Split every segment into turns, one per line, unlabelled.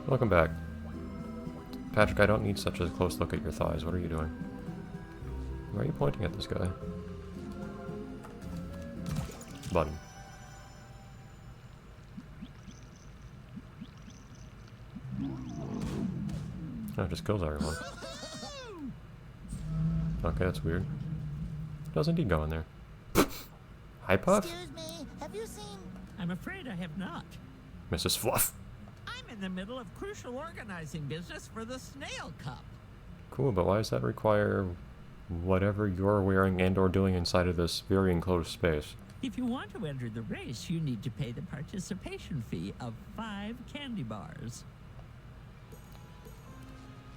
Welcome back. Patrick, I don't need such a close look at your thighs. What are you doing? Why are you pointing at this guy? Button. Oh, it just kills everyone. Okay, that's weird. It does indeed go in there. Hi, Puff?
Excuse me, have you seen...
I'm afraid I have not.
Mrs. Fluff.
I'm in the middle of crucial organizing business for the Snail Cup.
Cool, but why does that require whatever you're wearing and or doing inside of this very enclosed space?
If you want to enter the race, you need to pay the participation fee of 5 candy bars.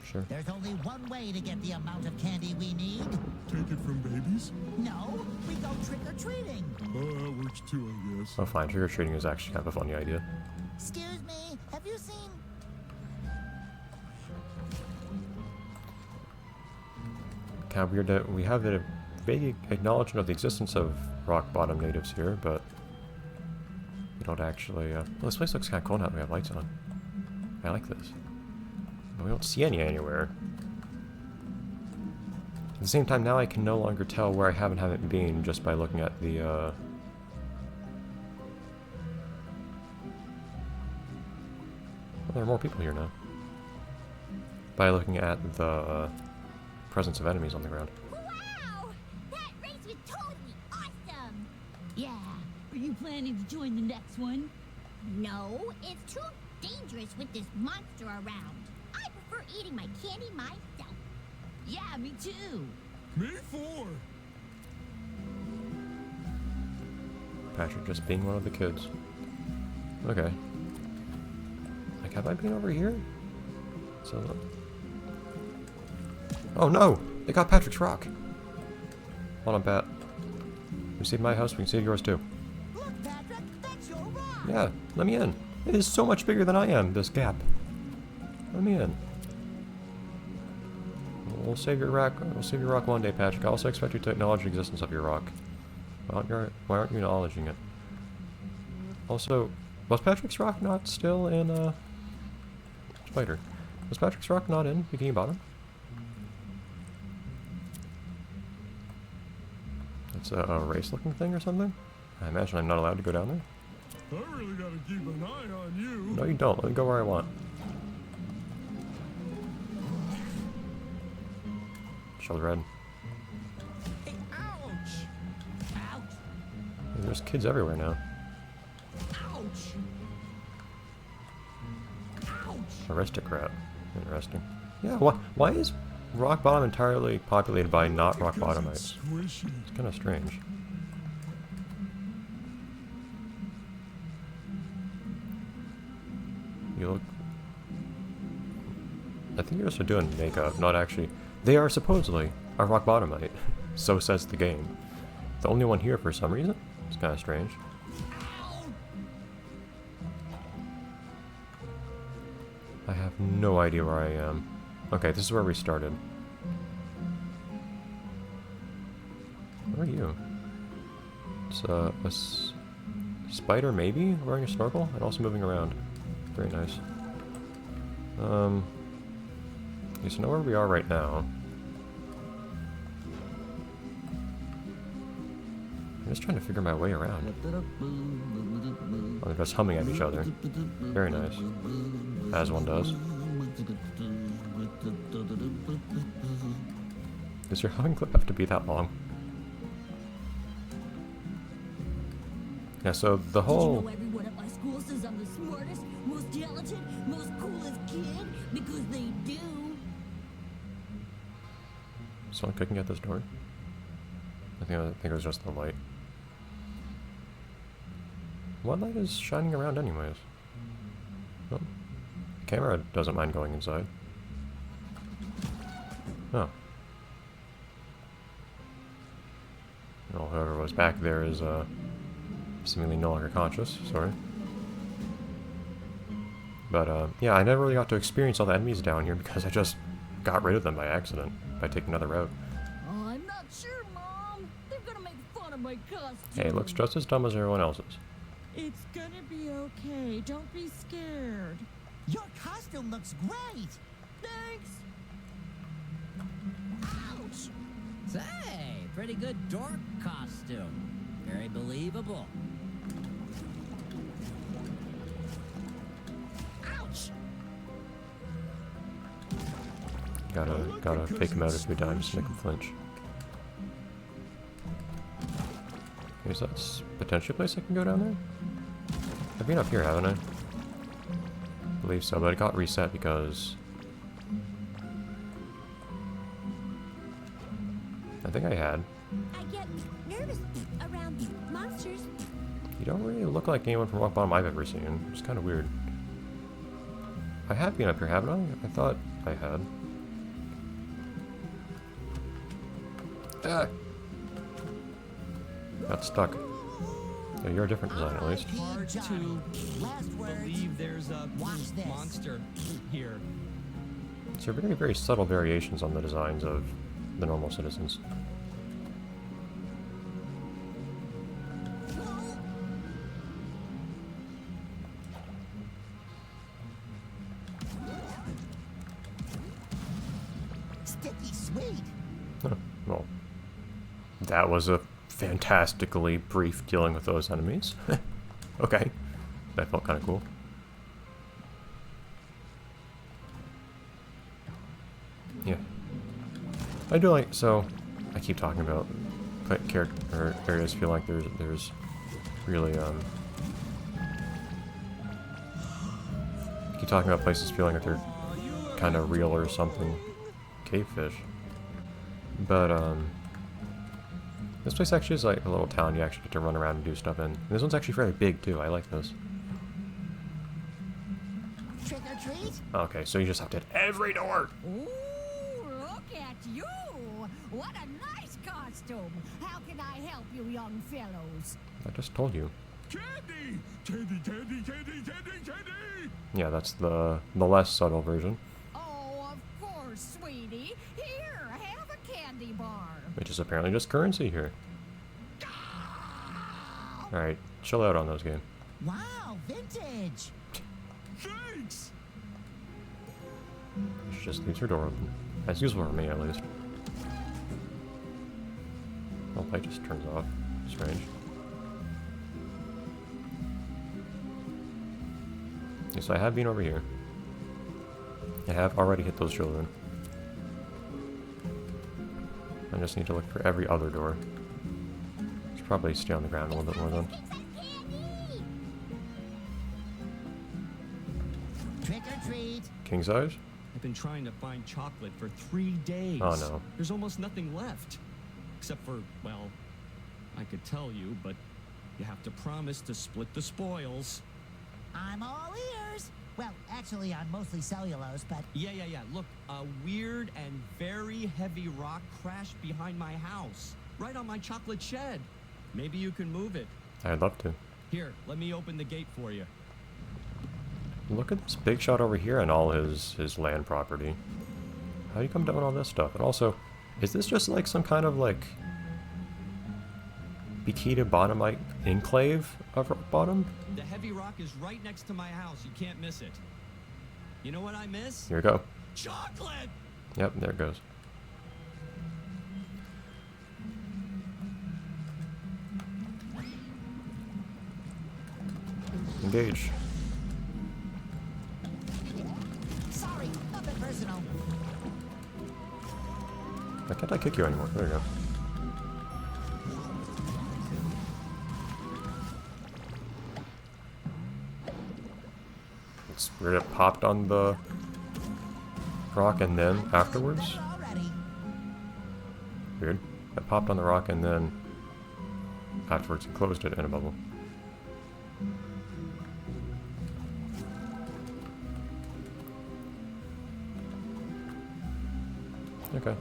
Sure.
There's only one way to get the amount of candy we need.
Take it from babies?
No, we go trick-or-treating.
That works too, I guess.
Oh, fine. Trick-or-treating is actually kind of a funny idea.
Excuse me, have you seen...
Kind of weird that we have a vague acknowledgement of the existence of rock bottom natives here, but we don't actually... well, this place looks kind of cool now that we have lights on. I like this. But we don't see any anywhere. At the same time, now I can no longer tell where I have and haven't been just by looking at the, Oh, there are more people here now. By looking at the presence of enemies on the ground.
Wow! That race was totally awesome!
Yeah. Are you planning to join the next one?
No, it's too dangerous with this monster around. I prefer eating my candy myself.
Yeah, me too.
Me four.
Patrick just being one of the kids. Okay. Like, have I been over here? So, oh no! They got Patrick's rock! Hold on, Pat. We saved my house, we can save yours too.
Look, Patrick, that's your rock!
Yeah, let me in. It is so much bigger than I am, this gap. Let me in. We'll save your rock. We'll save your rock one day, Patrick. I also expect you to acknowledge the existence of your rock. Why aren't you acknowledging it? Also, was Patrick's rock not still in, Spider? Was Patrick's rock not in Bikini Bottom? It's a race-looking thing or something? I imagine I'm not allowed to go down there.
I really gotta keep an eye on you.
No, you don't. Let me go where I want. Show the red.
Hey, ouch! Ouch!
There's kids everywhere now.
Ouch! Ouch!
Aristocrat. Interesting. Yeah, why is Rock Bottom entirely populated by not Rock Bottomites?
Squishy.
It's kind of strange. You look... I think you're just doing makeup, not actually... They are supposedly a Rock Bottomite. So says the game. The only one here for some reason? It's kind of strange. I have no idea where I am. Okay, this is where we started. Where are you? It's a spider, maybe? Wearing a snorkel? And also moving around. Very nice. Okay, so know where we are right now. I'm just trying to figure my way around. Oh, they're just humming at each other. Very nice. As one does. Does your humming clip have to be that long? Yeah, so the whole...
Did you know everyone at my school says I'm the smartest, most talented, most coolest kid? Because they do.
Someone cooking at this door? I think it was just the light. What light is shining around anyways? Oh. Camera doesn't mind going inside. Oh. Well, whoever was back there is, seemingly no longer conscious, sorry. But, yeah, I never really got to experience all the enemies down here because I just got rid of them by accident, by taking another route.
Oh, I'm not sure, Mom. They're gonna make fun of my costume.
Hey, it looks just as dumb as everyone else's.
It's gonna be okay. Don't be scared.
Your costume costume looks great.
Thanks.
Ouch!
Say, pretty good dork costume. Very believable.
Ouch!
Gotta fake him out a few times to make him flinch. Okay, so that's potentially a place I can go down there? I've been up here, haven't I? I believe so, but it got reset because... I think I had.
I get nervous around monsters.
You don't really look like anyone from Rock Bottom I've ever seen. It's kind of weird. I have been up here, haven't I? I thought I had. Ah! Got stuck. So you're a different design, at least.
Hard to
Last words.
believe there's a
Watch this.
monster here.
So very, very subtle variations on the designs of the normal citizens.
Sticky sweet.
Huh, well, that was a fantastically brief dealing with those enemies. Okay, that felt kind of cool. Yeah, I do like. So, I keep talking about character or areas feel like there's really I keep talking about places feeling like they're kind of real or something. Cavefish, but this place actually is like a little town you actually get to run around and do stuff in. And this one's actually fairly big too. I like this.
Trick or treat?
Okay, so you just have to hit every door.
Ooh, look at you! What a nice costume! How can I help you, young fellows?
I just told you.
Candy! Candy, candy, candy, candy, candy!
Yeah, that's the less subtle version,
Oh, of course, sweetie. Here, have a candy bar.
which is apparently just currency here. All right, chill out on those game.
Wow, vintage.
Thanks!
She just leaves her door open. That's useful for me at least. Oh, light just turns off. Strange. Okay, so I have been over here. I have already hit those children. I just need to look for every other door. Should probably stay on the ground a little bit more then.
Take some candy!
Trick or treat.
King size?
I've been trying to find chocolate for 3 days.
Oh, no.
There's almost nothing left. Except for, well, I could tell you, but you have to promise to split the spoils.
I'm all ears. Well, actually, I'm mostly cellulose, but
Yeah. Look, a weird and very heavy rock crashed behind my house. Right on my chocolate shed. Maybe you can move it.
I'd love to.
Here, let me open the gate for you.
Look at this big shot over here and all his land property. How do you come down with all this stuff? And also, is this just like some kind of like Bikini Bottomite enclave of Rock Bottom?
The heavy rock is right next to my house. You can't miss it. You know what I miss?
Here we go.
Chocolate!
Yep, there it goes. Engage.
sorry, nothing personal.
Why can't I kick you anymore? There you go. It's weird it popped on the rock and then afterwards.
Better already.
Weird. It popped on the rock and then afterwards it closed it in a bubble. Okay.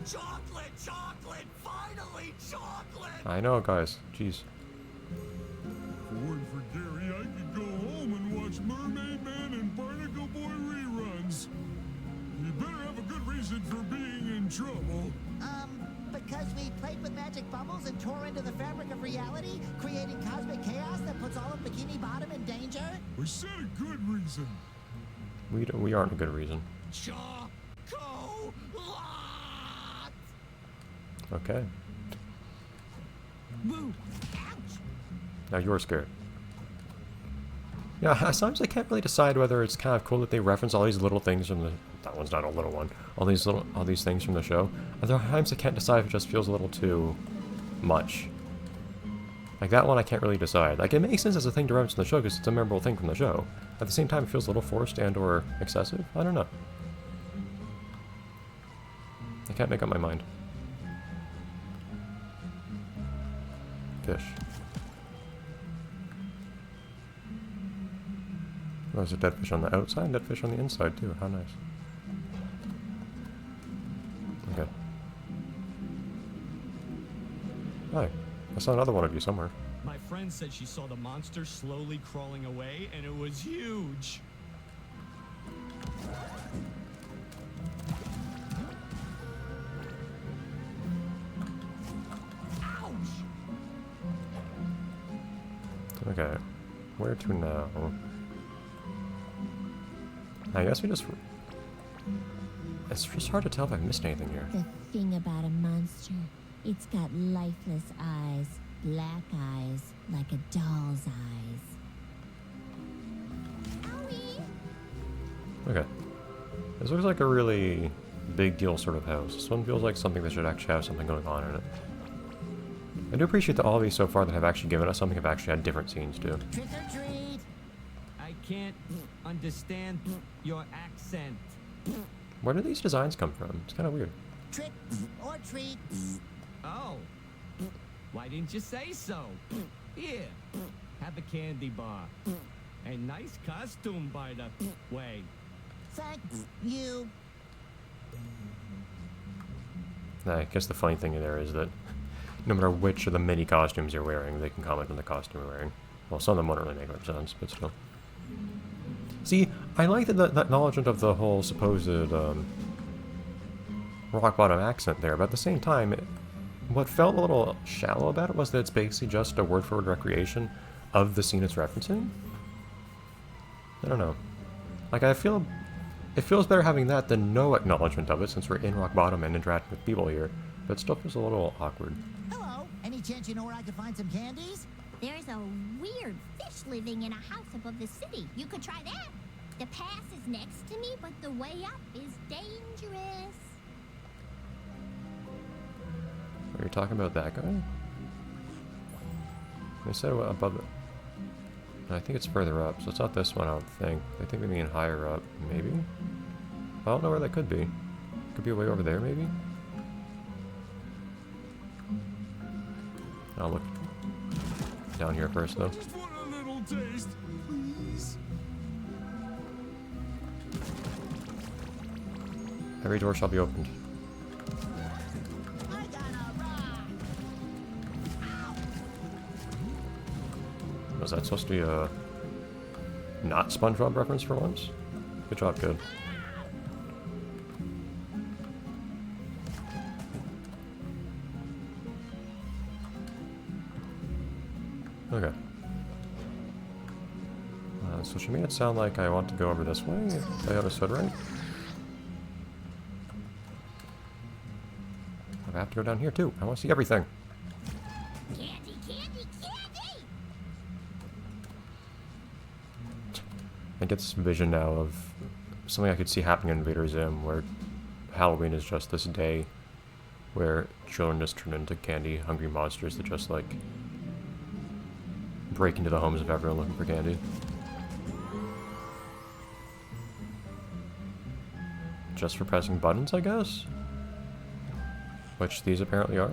Chocolate! Chocolate! Finally, chocolate!
I know, guys. Jeez.
If it weren't for Gary, I could go home and watch Mermaid Man and Barnacle Boy reruns. You better have a good reason for being in trouble.
Because we played with magic bubbles and tore into the fabric of reality, creating cosmic chaos that puts all of the Bikini Bottom in danger?
We said a good reason.
We aren't a good reason.
Chocolate.
Okay.
Boo!
Now you're scared. Yeah, sometimes I can't really decide whether it's kind of cool that they reference all these little things from the... That one's not a little one. All these things from the show. Other times I can't decide if it just feels a little too much. Like that one I can't really decide. Like it makes sense as a thing to reference in the show because it's a memorable thing from the show. At the same time it feels a little forced and or excessive. I don't know. I can't make up my mind. Fish. Oh, there's a dead fish on the outside and dead fish on the inside too. How nice. Okay. Hi. I saw another one of you somewhere.
My friend said she saw the monster slowly crawling away, and it was huge.
Okay. Where to now? I guess we just... It's just hard to tell if I missed anything here.
The thing about a monster, it's got lifeless eyes, black eyes, like a doll's eyes. Owie!
Okay. This looks like a really big deal sort of house. This one feels like something that should actually have something going on in it. I do appreciate that all of these so far that have actually given us something have actually had different scenes too.
Trick or treat!
I can't understand your accent.
Where do these designs come from? It's kind of weird.
Trick or treat!
Oh. Why didn't you say so? Here, have a candy bar. A nice costume, by the way.
Thank you.
I guess the funny thing there is that no matter which of the many costumes you're wearing, they can comment on the costume you're wearing. Well, some of them won't really make much sense, but still. See, I like that acknowledgement of the whole supposed rock bottom accent there, but at the same time, what felt a little shallow about it was that it's basically just a word-for-word recreation of the scene it's referencing. I don't know. Like, I feel... It feels better having that than no acknowledgement of it, since we're in rock bottom and interacting with people here, but it still feels a little awkward.
Hello. Any chance you know where I could find some candies?
There's a weird fish living in a house above the city. You could try that. The pass is next to me, but the way up is dangerous.
Are you talking about that guy? They said above it. I think it's further up, so it's not this one, I don't think. I think they mean higher up, maybe? I don't know where that could be. Could be way over there, maybe? I'll look down here first, though.
Just want a little taste, please.
Every door shall be opened.
I got a rock!
Was that supposed to be a not SpongeBob reference for once? Good job, kid. Okay. So she made it sound like I want to go over this way, if I understood right. I have to go down here too. I want to see everything.
Candy, candy, candy!
I get this vision now of something I could see happening in Invader Zim, where Halloween is just this day where children just turn into candy-hungry monsters that just, like, break into the homes of everyone looking for candy. Just for pressing buttons, I guess? Which these apparently are.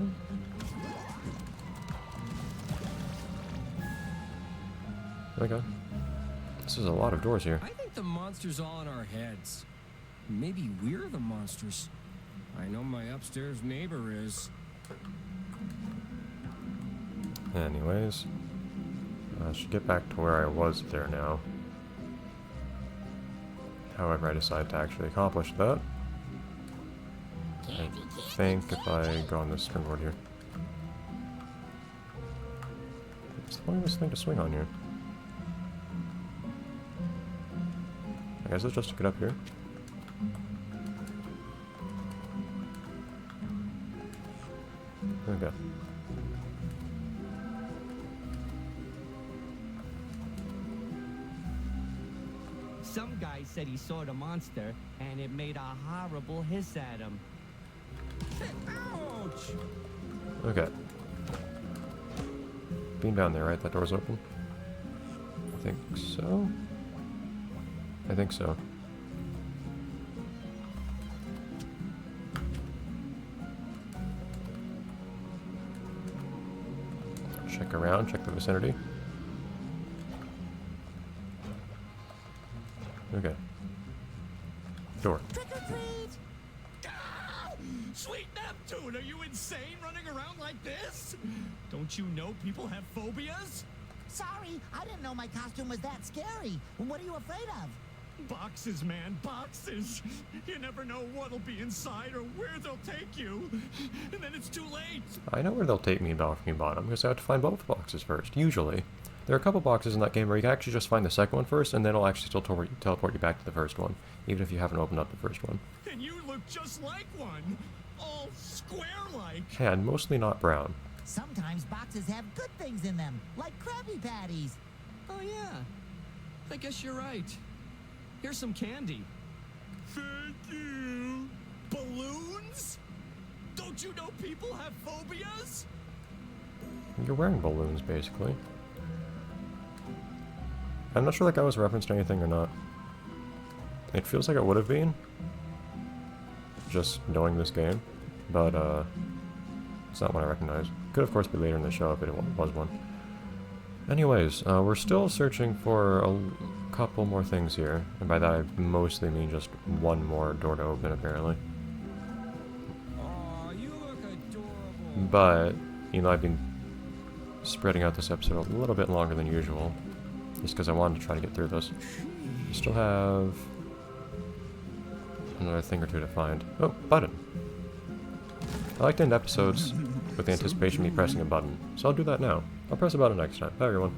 Okay. This is a lot of doors here.
I think the monster's all in our heads. Maybe we're the monsters. I know my upstairs neighbor is.
Anyways. I should get back to where I was there now. However, I decide to actually accomplish that. I think if I go on this springboard here. What's the longest thing to swing on here? guess let's just get up here. Okay.
Some guy said he saw the monster, and it made a horrible hiss at him. Ouch!
Okay. Being down there, right? That door's open? I think so. I think so. Check around, check the vicinity. Okay. Door.
Trick or treat!
Ah! Sweet Neptune, are you insane running around like this? Don't you know people have phobias?
Sorry, I didn't know my costume was that scary. What are you afraid of?
Boxes, man, boxes. You never know what'll be inside or where they'll take you. And then it's too late.
I know where they'll take me off me bottom, because I have to find both boxes first, usually. There are a couple boxes in that game where you can actually just find the second one first, and then it'll actually still teleport you back to the first one, even if you haven't opened up the first one.
And you look just like one. All square-like.
And mostly not brown.
Sometimes boxes have good things in them, like Krabby Patties.
Oh, yeah. I guess you're right. Here's some candy.
Thank you.
Balloons? Don't you know people have phobias?
You're wearing balloons, basically. I'm not sure that guy was referenced to anything or not. It feels like it would have been, just knowing this game, but it's not one I recognize. Could of course be later in the show if it was one. Anyways, we're still searching for a couple more things here, and by that I mostly mean just one more door to open apparently.
Aw, you look adorable.
But, you know, I've been spreading out this episode a little bit longer than usual, just because I wanted to try to get through this. We still have another thing or two to find. Oh, button. I like to end episodes with the anticipation of me pressing a button, so I'll do that now. I'll press a button next time. Bye everyone.